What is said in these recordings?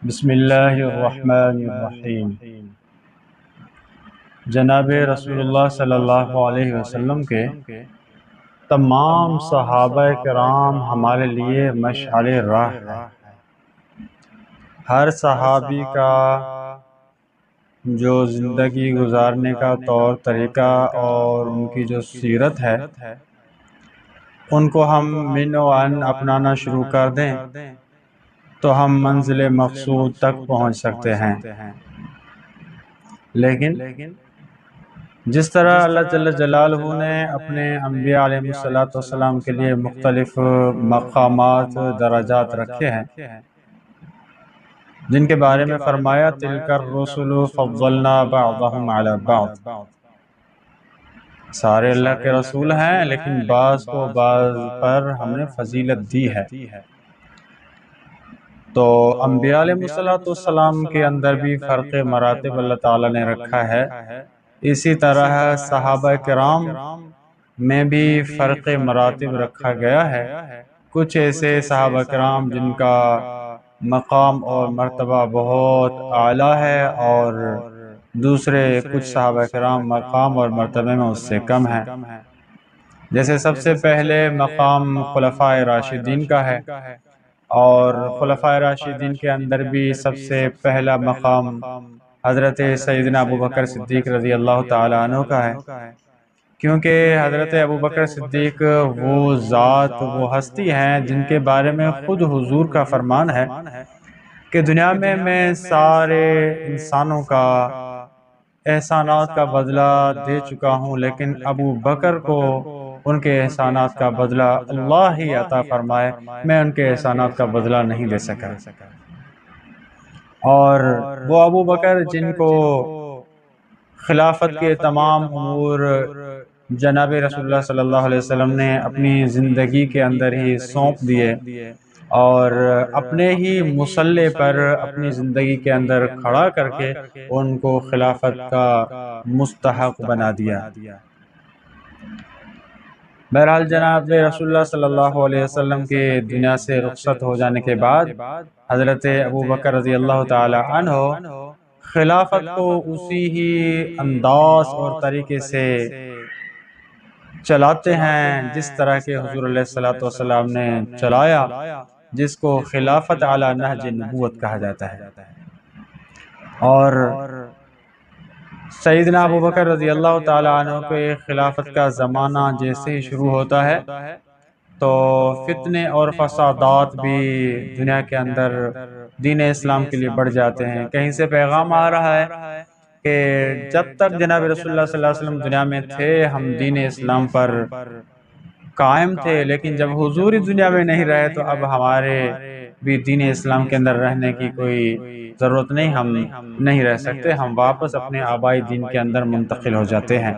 بسم اللہ الرحمن الرحیم۔ جناب رسول اللہ صلی اللہ علیہ وسلم کے تمام صحابہ کرام ہمارے لیے مشعل راہ ہے۔ ہر صحابی کا جو زندگی گزارنے کا طور طریقہ اور ان کی جو سیرت ہے، ان کو ہم من و عن اپنانا شروع کر دیں تو ہم منزل مقصود تک پہنچ سکتے ہیں۔ لیکن جس طرح اللہ جل جلالہ نے اپنے انبیاء علیہ السلام کے لیے مختلف مقامات درجات رکھے ہیں، جن کے بارے میں فرمایا تلک الرسل فضلنا بعضهم علی بعض، سارے اللہ کے رسول ہیں لیکن بعض کو بعض پر ہم نے فضیلت دی ہے۔ تو انبیاء علیہ السلام کے اندر بھی فرق مراتب اللہ تعالیٰ نے رکھا ہے، اسی طرح صحابہ کرام میں بھی فرق مراتب رکھا گیا ہے۔ کچھ ایسے صحابہ کرام جن کا مقام اور مرتبہ بہت اعلیٰ ہے، اور دوسرے کچھ صحابہ کرام مقام اور مرتبے میں اس سے کم ہیں۔ جیسے سب سے پہلے مقام خلفائے راشدین کا ہے، اور خلفائے راشدین کے اندر بھی سب سے پہلا مقام حضرت سیدنا ابو بکر صدیق رضی اللہ تعالیٰ عنہ کا ہے، کیونکہ حضرت ابو بکر صدیق وہ ذات، وہ ہستی ہیں جن کے بارے میں خود حضور کا فرمان ہے کہ دنیا میں سارے انسانوں کا احسانات کا بدلہ دے چکا ہوں، لیکن ابو بکر کو ان کے احسانات کا بدلہ اللہ ہی عطا فرمائے، میں ان کے احسانات کا بدلہ نہیں دے سکا۔ اور وہ ابو بکر جن کو خلافت کے تمام امور جناب رسول اللہ صلی اللہ علیہ وسلم نے اپنی زندگی کے اندر ہی سونپ دیے، اور اپنے ہی مصلح پر اپنی زندگی کے اندر کھڑا کر کے ان کو خلافت کا مستحق بنا دیا۔ بہرحال جناب رسول اللہ صلی اللہ علیہ وسلم کے دنیا سے رخصت ہو جانے کے بعد حضرت ابو بکر رضی اللہ تعالی عنہ خلافت کو اسی ہی انداز اور طریقے سے چلاتے ہیں جس طرح کے حضور علیہ السلام نے چلایا، جس کو خلافت علی نہج نبوت کہا جاتا ہے۔ اور سیدنا ابو بکر رضی اللہ تعالیٰ عنہ کے خلافت کا زمانہ جیسے ہی شروع ہوتا ہے تو فتنے اور فسادات بھی دنیا کے اندر دین اسلام کے لیے بڑھ جاتے ہیں۔ کہیں سے پیغام آ رہا ہے کہ جب تک جناب رسول اللہ صلی اللہ علیہ وسلم دنیا میں تھے ہم دین اسلام پر قائم تھے، لیکن جب حضور دنیا میں نہیں رہے تو اب ہمارے بھی دین اسلام کے اندر رہنے کی کوئی ضرورت نہیں، ہم نہیں رہ سکتے، ہم واپس اپنے آبائی دین کے اندر منتقل ہو جاتے ہیں۔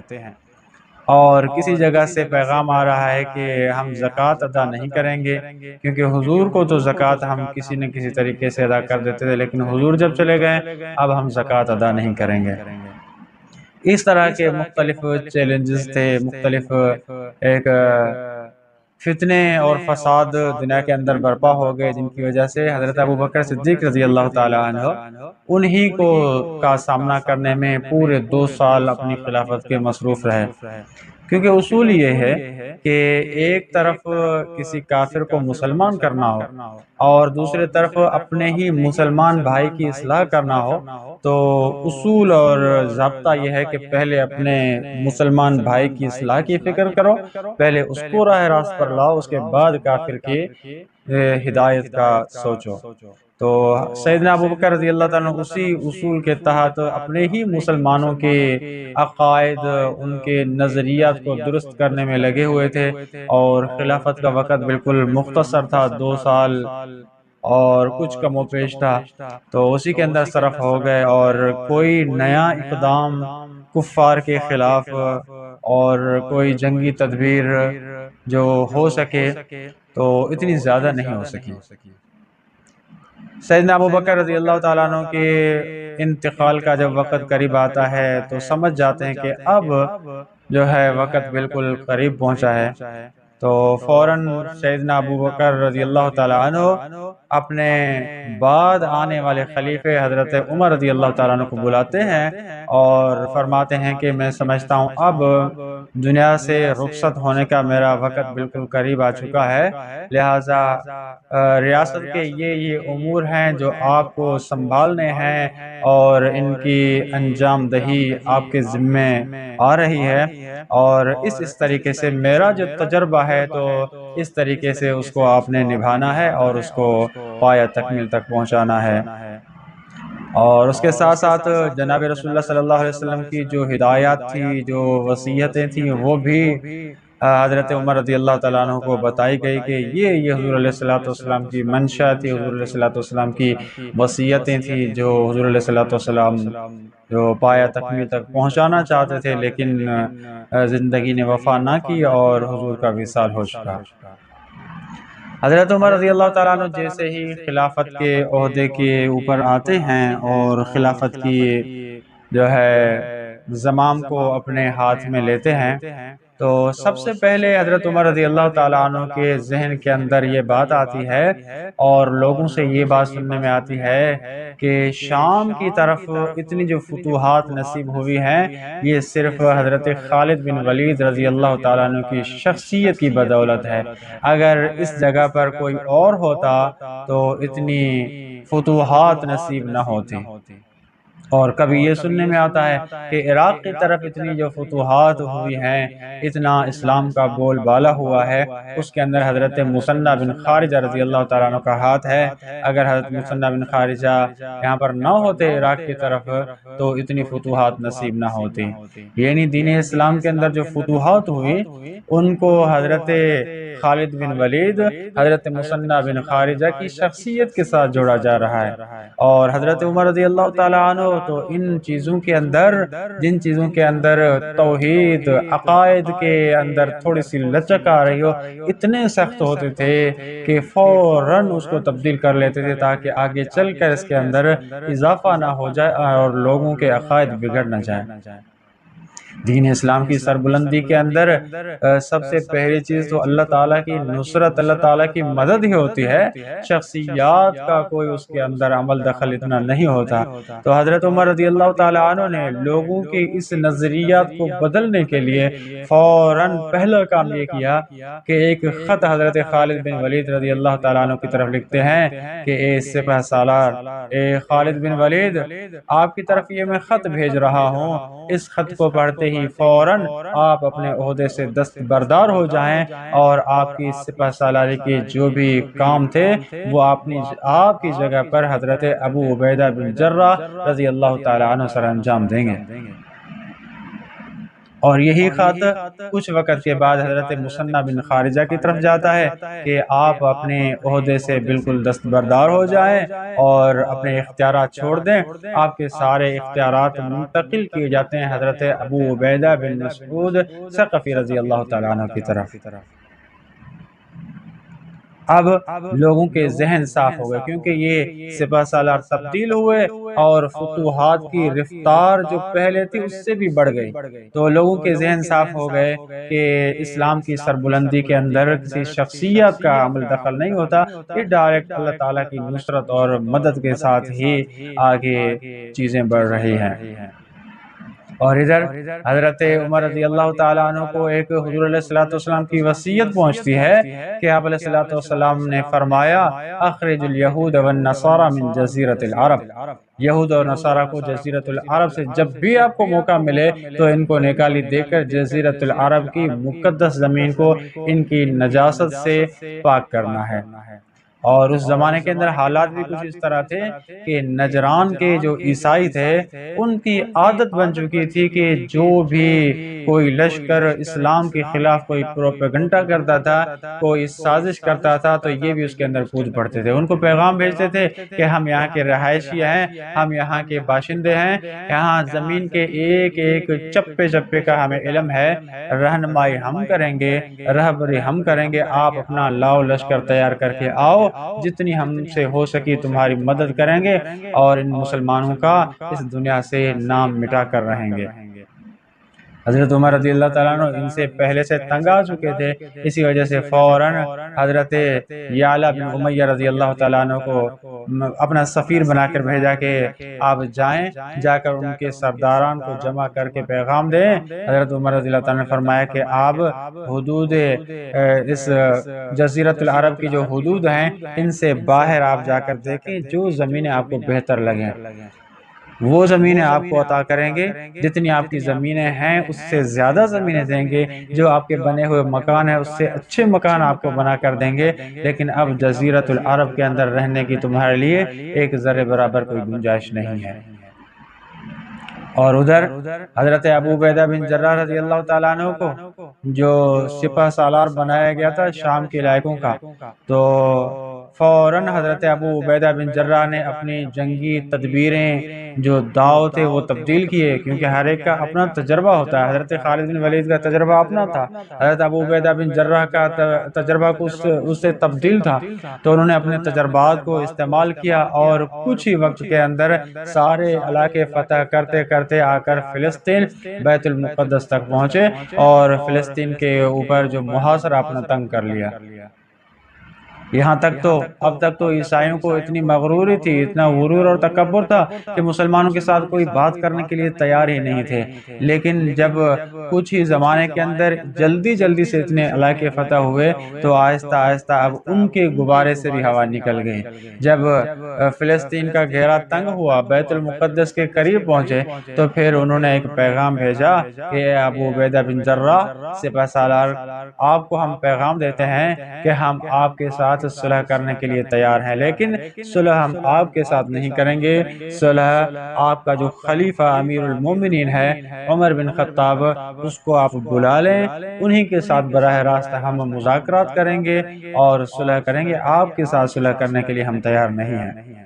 اور کسی جگہ سے پیغام آ رہا ہے کہ ہم زکوٰۃ ادا نہیں کریں گے، کیونکہ حضور کو تو زکوٰۃ ہم کسی نہ کسی طریقے سے ادا کر دیتے تھے، لیکن حضور جب چلے گئے اب ہم زکوٰۃ ادا نہیں کریں گے۔ اس طرح کے مختلف چیلنجز تھے، مختلف ایک فتنے اور فساد دنیا کے اندر برپا ہو گئے، جن کی وجہ سے حضرت ابو بکر صدیق رضی اللہ تعالیٰ عنہ انہی کو کا سامنا کرنے میں پورے 2 سال اپنی خلافت کے مصروف رہے، کیونکہ اصول یہ ہے کہ ایک طرف کسی کافر کو مسلمان کرنا ہو اور دوسرے طرف اپنے ہی مسلمان بھائی کی اصلاح کرنا ہو، تو اصول اور ضابطہ یہ ہے کہ پہلے اپنے مسلمان بھائی کی اصلاح کی فکر کرو، پہلے اس کو راہ راست پر لاؤ، اس کے بعد کافر کی ہدایت کا سوچو۔ تو سیدنا ابو بکر رضی اللہ تعالیٰ عنہ اسی اصول کے تحت اپنے ہی مسلمانوں کے عقائد، ان کے نظریات کو درست کرنے میں لگے ہوئے تھے، اور خلافت کا وقت بالکل مختصر تھا، 2 سال اور کچھ کم و بیش تھا، تو اسی کے اندر صرف ہو گئے، اور کوئی نیا اقدام کفار کے خلاف اور کوئی جنگی تدبیر جو ہو سکے تو اتنی زیادہ نہیں ہو سکی۔ سیدنا ابو بکر رضی اللہ تعالیٰ عنہ کے انتقال کا جب وقت قریب آتا ہے تو سمجھ جاتے ہیں کہ اب جو ہے وقت بالکل قریب پہنچا ہے، تو فوراً سیدنا ابو بکر رضی اللہ تعالیٰ عنہ اپنے بعد آنے والے خلیفے حضرت عمر رضی اللہ تعالیٰ عنہ کو بلاتے ہیں اور فرماتے ہیں کہ میں سمجھتا ہوں اب دنیا سے رخصت ہونے کا میرا وقت بالکل قریب آ چکا ہے، لہٰذا ریاست کے یہ امور ہیں جو آپ کو سنبھالنے ہیں اور ان کی انجام دہی آپ کے ذمے آ رہی ہے، اور اس طریقے سے میرا جو تجربہ ہے تو اس طریقے سے اس کو آپ نے نبھانا ہے اور اس کو پایہ تکمیل تک پہنچانا ہے۔ اور اس کے ساتھ ساتھ جناب رسول اللہ صلی اللہ علیہ وسلم کی جو ہدایات تھی، جو وصیتیں تھیں، وہ بھی حضرت عمر رضی اللہ تعالیٰ عنہ کو بتائی گئی کہ یہ حضور علیہ الصلوۃ والسلام کی منشا تھی، حضور علیہ الصلوۃ والسلام کی وصیتیں تھیں جو حضور علیہ الصلوۃ والسلام جو پایہ تکمیل تک پہنچانا چاہتے تھے، لیکن زندگی نے وفا نہ کی اور حضور کا وصال ہو چکا۔ حضرت عمر رضی اللہ تعالیٰ عنہ جیسے ہی خلافت کے عہدے کے اوپر آتے ہیں اور خلافت کی جو ہے زمام کو اپنے ہاتھ میں لیتے ہیں، تو سب سے پہلے حضرت عمر رضی اللہ تعالیٰ عنہ کے ذہن کے اندر یہ بات آتی ہے اور لوگوں سے یہ بات سننے میں آتی ہے کہ شام کی طرف اتنی جو فتوحات نصیب ہوئی ہیں، یہ صرف حضرت خالد بن ولید رضی اللہ تعالیٰ عنہ کی شخصیت کی بدولت ہے۔ اگر اس جگہ پر کوئی اور ہوتا تو اتنی فتوحات نصیب نہ ہوتی۔ اور کبھی یہ سننے میں آتا ہے کہ عراق کی طرف اتنی جو فتوحات ہوئی ہیں، اتنا اسلام کا بول بالا ہوا ہے، اس کے اندر حضرت مثنیٰ بن خارجہ رضی اللہ تعالیٰ عنہ کا ہاتھ ہے۔ اگر حضرت مثنیٰ بن خارجہ یہاں پر نہ ہوتے عراق کی طرف تو اتنی فتوحات نصیب نہ ہوتی۔ یعنی دین اسلام کے اندر جو فتوحات ہوئی ان کو حضرت خالد بن ولید، حضرت مثنیٰ بن خارجہ کی شخصیت کے ساتھ جوڑا جا رہا ہے، اور حضرت عمر رضی اللہ تعالیٰ عنہ تو ان چیزوں کے اندر، جن چیزوں کے اندر توحید عقائد کے اندر تھوڑی سی لچک آ رہی ہو، اتنے سخت ہوتے تھے کہ فوراً اس کو تبدیل کر لیتے تھے تاکہ آگے چل کر اس کے اندر اضافہ نہ ہو جائے اور لوگوں کے عقائد بگڑ نہ جائے۔ دین اسلام کی سربلندی کے اندر سب سے پہلی چیز تو اللہ تعالیٰ کی نصرت، اللہ تعالیٰ کی مدد ہی ہوتی ہے، شخصیات کا کوئی اس کے اندر عمل دخل اتنا نہیں ہوتا۔ تو حضرت عمر رضی اللہ تعالیٰ عنہ نے لوگوں کے اس نظریات کو بدلنے کے لیے فوراً پہلا کام یہ کیا کہ ایک خط حضرت خالد بن ولید رضی اللہ تعالیٰ عنہ کی طرف لکھتے ہیں کہ اے سپہ سالار، اے خالد بن ولید، آپ کی طرف یہ میں خط بھیج رہا ہوں، اس خط کو پڑھتے ہی فوراً آپ اپنے عہدے سے دستبردار ہو جائیں اور آپ کی سپہ سالاری کے جو بھی کام تھے وہ آپ کی جگہ پر حضرت ابو عبیدہ بن جراح رضی اللہ تعالیٰ عنہ سر انجام دیں گے۔ اور یہی خط کچھ وقت کے بعد حضرت مثنیٰ بن خارجہ کی طرف جاتا ہے کہ آپ اپنے عہدے سے بالکل دستبردار ہو جائیں اور اپنے اختیارات چھوڑ دیں۔ آپ کے سارے اختیارات منتقل کیے جاتے ہیں حضرت ابو عبیدہ بن مسعود ثقفی رضی اللہ تعالیٰ عنہ کی طرف۔ اب لوگوں کے ذہن صاف ہو گئے کیونکہ یہ سپہ سالار تبدیل ہوئے اور فتوحات کی رفتار جو پہلے تھی اس سے بھی بڑھ گئی، تو لوگوں کے ذہن صاف ہو گئے کہ اسلام کی سربلندی کے اندر کسی شخصیت کا عمل دخل نہیں ہوتا، یہ ڈائریکٹ اللہ تعالیٰ کی نصرت اور مدد کے ساتھ ہی آگے چیزیں بڑھ رہی ہیں۔ اور ادھر حضرت عمر رضی اللہ تعالیٰ عنہ کو ایک حضور علیہ الصلوۃ والسلام کی وصیت پہنچتی ہے کہ آپ علیہ الصلوۃ والسلام نے فرمایا اخرج الیہود والنصارى من جزیرۃ العرب، یہود اور نصارہ کو جزیرۃ العرب سے جب بھی آپ کو موقع ملے تو ان کو نکالی دے کر جزیرۃ العرب کی مقدس زمین کو ان کی نجاست سے پاک کرنا ہے۔ اور اس زمانے کے اندر حالات بھی کچھ اس طرح تھے کہ نجران کے جو عیسائی تھے ان کی عادت بن چکی تھی کہ جو بھی کوئی لشکر اسلام کے خلاف کوئی پروپیگنڈا کرتا تھا، کوئی سازش کرتا تھا، تو یہ بھی اس کے اندر کود پڑتے تھے، ان کو پیغام بھیجتے تھے کہ ہم یہاں کے رہائشی ہیں، ہم یہاں کے باشندے ہیں، یہاں زمین کے ایک ایک چپے چپے کا ہمیں علم ہے، رہنمائی ہم کریں گے، رہبری ہم کریں گے، آپ اپنا لاؤ لشکر تیار کر کے آؤ، جتنی ہم سے ہو سکی تمہاری مدد کریں گے اور ان مسلمانوں کا اس دنیا سے نام مٹا کر رہیں گے۔ حضرت عمر رضی اللہ تعالیٰ عنہ ان سے پہلے سے تنگ آ چکے تھے، اسی وجہ سے فوراً حضرت یعلا بن امیہ رضی اللہ تعالیٰ عنہ کو اپنا سفیر بنا کر بھیجا کہ آپ جائیں، جا کر ان کے سرداران کو جمع کر کے پیغام دیں۔ حضرت عمر رضی اللہ تعالیٰ نے فرمایا کہ آپ حدود اس جزیرۃ العرب کی جو حدود ہیں ان سے باہر آپ جا کر دیکھیں، جو زمینیں آپ کو بہتر لگیں وہ زمینیں آپ کو عطا کریں گے، جتنی آپ کی زمینیں ہیں اس سے زیادہ زمینیں دیں گے، جو آپ کے بنے ہوئے مکان ہیں اس سے اچھے مکان آپ کو بنا کر دیں گے، لیکن اب جزیرۃ العرب کے اندر رہنے کی تمہارے لیے ایک ذرے برابر کوئی گنجائش نہیں ہے۔ اور ادھر حضرت ابو عبیدہ بن جراح رضی اللہ تعالیٰ عنہ کو جو سپہ سالار بنایا گیا تھا شام کے علاقوں کا، تو فوراً حضرت ابو عبیدہ بن جراح نے اپنی جنگی تدبیریں جو داؤ تھے وہ تبدیل کیے، کیونکہ ہر ایک کا اپنا تجربہ ہوتا ہے۔ حضرت خالد بن ولید کا تجربہ اپنا تھا، حضرت ابو عبیدہ بن جراح کا تجربہ اس سے تبدیل تھا، تو انہوں نے اپنے تجربات کو استعمال کیا اور کچھ ہی وقت کے اندر سارے علاقے فتح کرتے کرتے آ کر فلسطین بیت المقدس تک پہنچے اور فلسطین کے اوپر جو محاصرہ اپنا تنگ کر لیا۔ یہاں تک تو اب تک تو عیسائیوں کو اتنی مغروری تھی، اتنا غرور اور تکبر تھا کہ مسلمانوں کے ساتھ کوئی بات کرنے کے لیے تیار ہی نہیں تھے، لیکن جب کچھ ہی زمانے کے اندر جلدی سے اتنے علاقے فتح ہوئے تو آہستہ آہستہ اب ان کے غبارے سے بھی ہوا نکل گئی۔ جب فلسطین کا گھیرا تنگ ہوا، بیت المقدس کے قریب پہنچے، تو پھر انہوں نے ایک پیغام بھیجا کہ اے ابو عبیدہ بن جراح سپہ سالار، آپ کو ہم پیغام دیتے ہیں کہ ہم آپ کے ساتھ صلح کرنے کے لیے تیار ہیں، لیکن صلح ہم آپ کے ساتھ نہیں کریں گے، صلح آپ کا جو خلیفہ امیر المومنین ہے عمر بن خطاب اس کو آپ بلا لیں، انہی کے ساتھ براہ راست ہم مذاکرات کریں گے اور صلح کریں گے، آپ کے ساتھ صلح کرنے کے لیے ہم تیار نہیں ہیں۔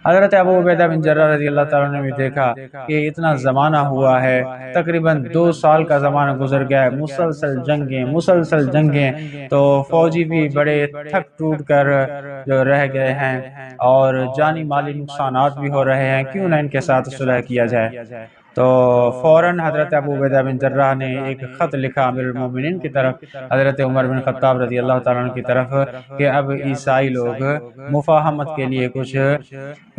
حضرت ابو عبیدہ بن جراح رضی اللہ تعالیٰ نے بھی دیکھا کہ اتنا زمانہ ہوا ہے، تقریباً 2 سال کا زمانہ گزر گیا ہے، مسلسل جنگیں، تو فوجی بھی بڑے تھک ٹوٹ کر جو رہ گئے ہیں اور جانی مالی نقصانات بھی ہو رہے ہیں، کیوں نہ ان کے ساتھ صلح کیا جائے۔ تو فوراً حضرت ابو عبیدہ بن جراح نے ایک خط لکھا امیر المومنین کی طرف، حضرت عمر بن خطاب رضی اللہ تعالیٰ عنہ کی طرف، کہ اب عیسائی لوگ مفاہمت کے لیے کچھ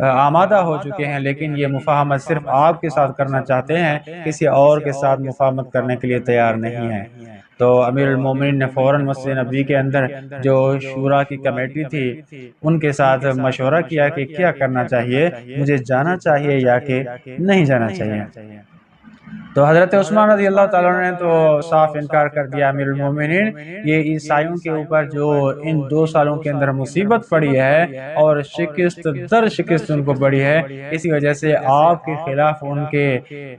آمادہ ہو چکے ہیں، لیکن یہ مفاہمت صرف آپ کے ساتھ کرنا چاہتے ہیں، کسی اور کے ساتھ مفاہمت کرنے کے لیے تیار نہیں ہیں۔ تو امیر المومنین نے فوراً مسجد نبوی کے اندر جو شورا کی کمیٹی تھی ان کے ساتھ مشورہ کیا کہ کیا کرنا چاہیے، مجھے جانا چاہیے یا کہ نہیں جانا چاہیے۔ تو حضرت عثمان رضی اللہ تعالیٰ نے تو صاف انکار کر دیا، امیر المومنین یہ عیسائیوں کے اوپر جو ان 2 سالوں کے اندر مصیبت پڑی ہے اور شکست در شکست ان کو پڑی ہے، اسی وجہ سے آپ کے خلاف ان کے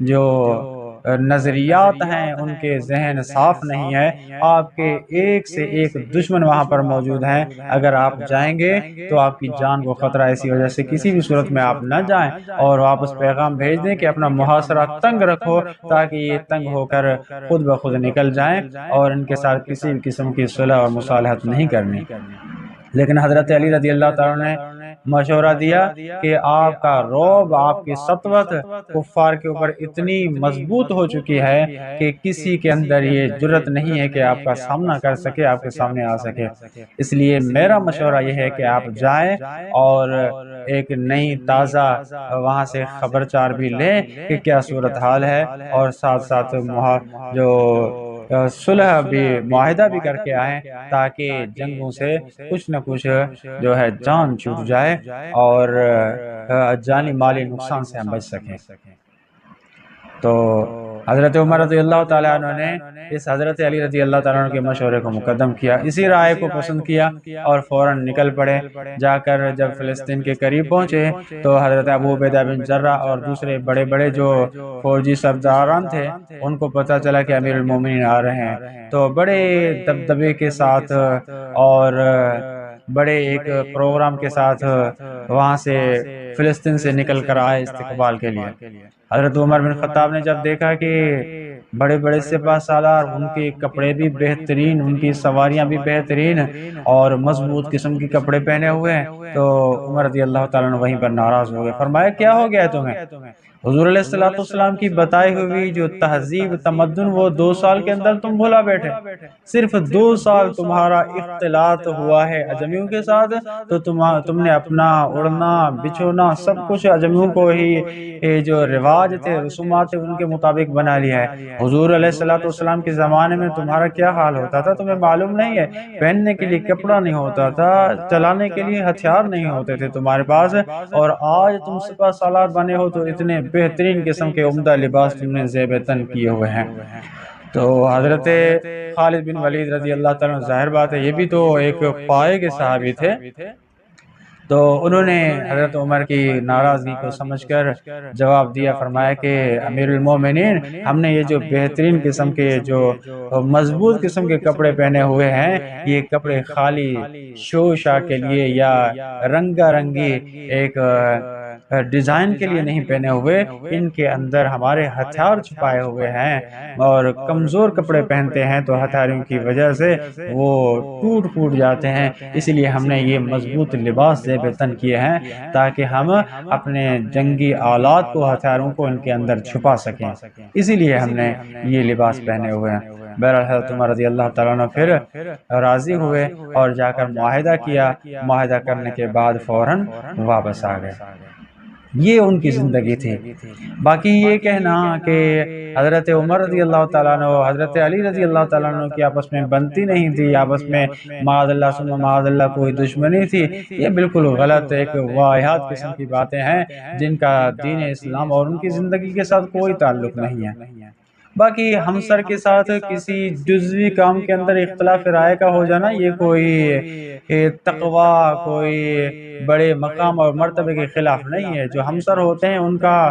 جو نظریات ہیں ان کے ذہن صاف نہیں ہے، آپ کے ایک سے ایک دشمن وہاں پر موجود ہیں، اگر آپ جائیں گے تو آپ کی جان کو خطرہ ہے، اسی وجہ سے کسی بھی صورت میں آپ نہ جائیں اور واپس پیغام بھیج دیں کہ اپنا محاصرہ تنگ رکھو تاکہ یہ تنگ ہو کر خود بخود نکل جائیں اور ان کے ساتھ کسی بھی قسم کی صلح اور مصالحت نہیں کرنی۔ لیکن حضرت علی رضی اللہ تعالیٰ نے مشورہ دیا کہ آپ کا رعب، آپ کی سطوت کفار کے اوپر اتنی مضبوط ہو چکی ہے کہ کسی کے اندر یہ جرت نہیں ہے کہ آپ کا سامنا کر سکے، آپ کے سامنے آ سکے، اس لیے میرا مشورہ یہ ہے کہ آپ جائیں اور ایک نئی تازہ وہاں سے خبرچار بھی لیں کہ کیا صورتحال ہے، اور ساتھ ساتھ جو صلح بھی معاہدہ بھی کر کے آئیں تاکہ جنگوں سے کچھ نہ کچھ جو ہے جان چھوٹ جائے اور جانی مالی نقصان سے ہم بچ سکیں۔ تو حضرت عمر رضی اللہ تعالیٰ عنہ نے اس حضرت علی رضی اللہ تعالیٰ عنہ کے مشورے کو مقدم کیا، اسی رائے کو پسند کیا اور فوراً نکل پڑے۔ جا کر جب فلسطین کے قریب پہنچے تو حضرت ابو عبیدہ بن جراح اور دوسرے بڑے بڑے جو فوجی سرداران تھے ان کو پتہ چلا کہ امیر المومنین آ رہے ہیں، تو بڑے دبدبے کے ساتھ اور بڑے ایک پروگرام کے ساتھ وہاں سے فلسطین سے نکل کر آئے استقبال کے لیے۔ حضرت عمر بن خطاب نے جب دیکھا کہ بڑے بڑے سپہ سالار، ان کے کپڑے بھی بہترین، ان کی سواریاں بھی بہترین اور مضبوط قسم کے کپڑے پہنے ہوئے ہیں، تو عمر رضی اللہ تعالیٰ نے وہیں پر ناراض ہو گئے، فرمایا کیا ہو گیا ہے تمہیں؟ حضور علیہ الصلوۃ والسلام کی بتائی ہوئی جو تہذیب تمدن وہ 2 سال کے اندر تم بھلا بیٹھے، صرف 2 سال تمہارا اختلاط ہوا ہے اجمیوں کے ساتھ، تو تم نے اپنا اڑنا بچھونا سب کچھ اجمیوں کو ہی جو رواج تھے رسومات تھے ان کے مطابق بنا لیا ہے۔ حضور علیہ الصلوۃ والسلام کے زمانے میں تمہارا کیا حال ہوتا تھا تمہیں معلوم نہیں ہے، پہننے کے لیے کپڑا نہیں ہوتا تھا، چلانے کے لیے ہتھیار نہیں ہوتے تھے تمہارے پاس، اور آج تم سپہ سالار بنے ہو تو اتنے بہترین قسم کے عمدہ لباس تم نے زیب تن کیے ہوئے ہیں۔ تو حضرت خالد بن ولید رضی اللہ تعالیٰ عنہ، ظاہر بات ہے یہ بھی تو ایک پائے کے صحابی تھے، تو انہوں نے حضرت عمر کی ناراضگی کو سمجھ کر جواب دیا، فرمایا کہ امیر المومنین، ہم نے یہ جو بہترین قسم کے جو مضبوط قسم کے کپڑے پہنے ہوئے ہیں، یہ کپڑے خالی شو شا کے لیے یا رنگا رنگی ایک ڈیزائن کے لیے نہیں پہنے ہوئے، ان کے اندر ہمارے ہتھیار چھپائے ہوئے ہیں، اور کمزور کپڑے پہنتے ہیں تو ہتھیاروں کی وجہ سے وہ ٹوٹ پھوٹ جاتے ہیں، اس لیے ہم نے یہ مضبوط لباس زیب تن کیے ہیں تاکہ ہم اپنے جنگی آلات کو ہتھیاروں کو ان کے اندر چھپا سکیں، اسی لیے ہم نے یہ لباس پہنے ہوئے ہیں۔ بہرحال حضرت عمر رضی اللہ تعالیٰ عنہ پھر راضی ہوئے اور جا کر معاہدہ کیا، معاہدہ کرنے کے بعد فوراً واپس آ گئے۔ یہ ان کی زندگی تھی۔ باقی یہ کہنا کہ حضرت عمر رضی اللہ تعالیٰ عنہ حضرت علی رضی اللہ تعالیٰ عنہ کی آپس میں بنتی نہیں تھی، آپس میں معاذ اللہ ثم معاذ اللہ کوئی دشمنی تھی، یہ بالکل غلط ایک واہیات قسم کی باتیں ہیں جن کا دین اسلام اور ان کی زندگی کے ساتھ کوئی تعلق نہیں ہے۔ باقی ہمسر کے ساتھ کسی جزوی کام کے اندر اختلاف رائے کا ہو جانا یہ کوئی تقوی، کوئی بڑے مقام اور مرتبے کے خلاف نہیں ہے۔ جو ہمسر ہوتے ہیں ان کا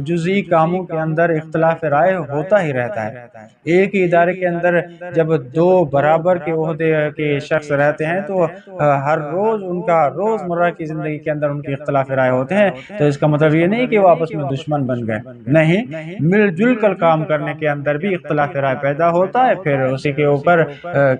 جزوی کاموں کے اندر اختلاف رائے ہوتا ہی رہتا ہے۔ ایک ہی ادارے کے اندر جب 2 برابر کے عہدے کے شخص رہتے ہیں تو ہر روز ان کا روزمرہ کی زندگی کے اندر ان کے اختلاف رائے ہوتے ہیں، تو اس کا مطلب یہ نہیں کہ وہ آپس میں دشمن بن گئے، نہیں، مل جل کر کام کرنے کے اندر بھی اختلاف رائے پیدا ہوتا ہے، پھر اسی کے اوپر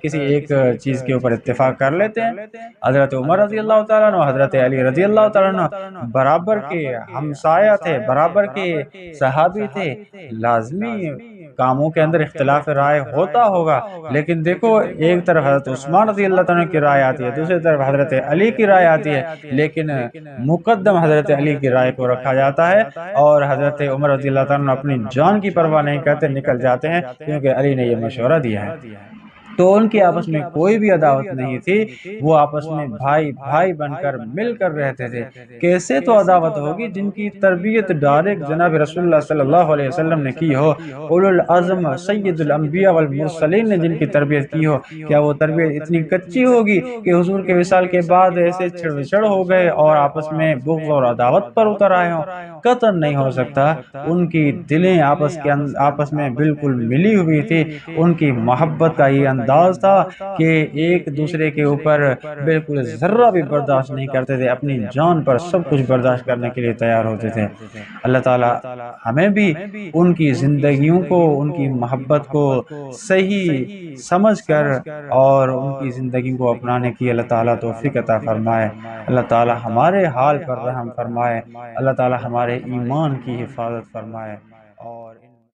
کسی ایک چیز کے اوپر اتفاق کر لیتے ہیں۔ حضرت عمر رضی اللہ تعالیٰ عنہ، حضرت علی رضی اللہ تعالیٰ عنہ برابر کے ہمسایہ تھے، برابر کے صحابی تھے، لازمی کاموں کے اندر اختلاف رائے ہوتا ہوگا، لیکن دیکھو ایک طرف حضرت عثمان رضی اللہ تعالیٰ کی رائے آتی ہے، دوسری طرف حضرت علی کی رائے آتی ہے، لیکن مقدم حضرت علی کی رائے کو رکھا جاتا ہے، اور حضرت عمر رضی اللہ تعالیٰ اپنی جان کی پرواہ نہیں کرتے، نکل جاتے ہیں کیونکہ علی نے یہ مشورہ دیا ہے۔ تو ان کی آپس میں کوئی بھی عداوت نہیں تھی، وہ آپس میں بھائی بھائی بن کر مل کر رہتے تھے۔ کیسے تو عداوت ہوگی جن کی تربیت ڈائریکٹ جناب رسول اللہ صلی اللہ علیہ وسلم نے کی ہو، اولو العزم سید الانبیاء والمرسلین نے جن کی تربیت کی ہو، کیا وہ تربیت اتنی کچی ہوگی کہ حضور کے وصال کے بعد ایسے چھڑ وچھڑ ہو گئے اور آپس میں بغض اور عداوت پر اتر آئے ہوں؟ قطعاً نہیں ہو سکتا۔ ان کی دلیں آپس میں بالکل ملی ہوئی تھی، ان کی محبت کا یہ انداز تھا کہ ایک دوسرے کے اوپر بالکل ذرہ بھی برداشت نہیں کرتے تھے، اپنی جان پر سب کچھ برداشت کرنے کے لیے تیار ہوتے تھے۔ اللہ تعالی ہمیں بھی ان کی زندگیوں کو، ان کی محبت کو صحیح سمجھ کر اور ان کی زندگی کو اپنانے کی اللہ تعالی توفیق عطا فرمائے۔ اللہ تعالی ہمارے حال پر رحم فرمائے، اللہ تعالی ہمارے ایمان کی حفاظت فرمائے۔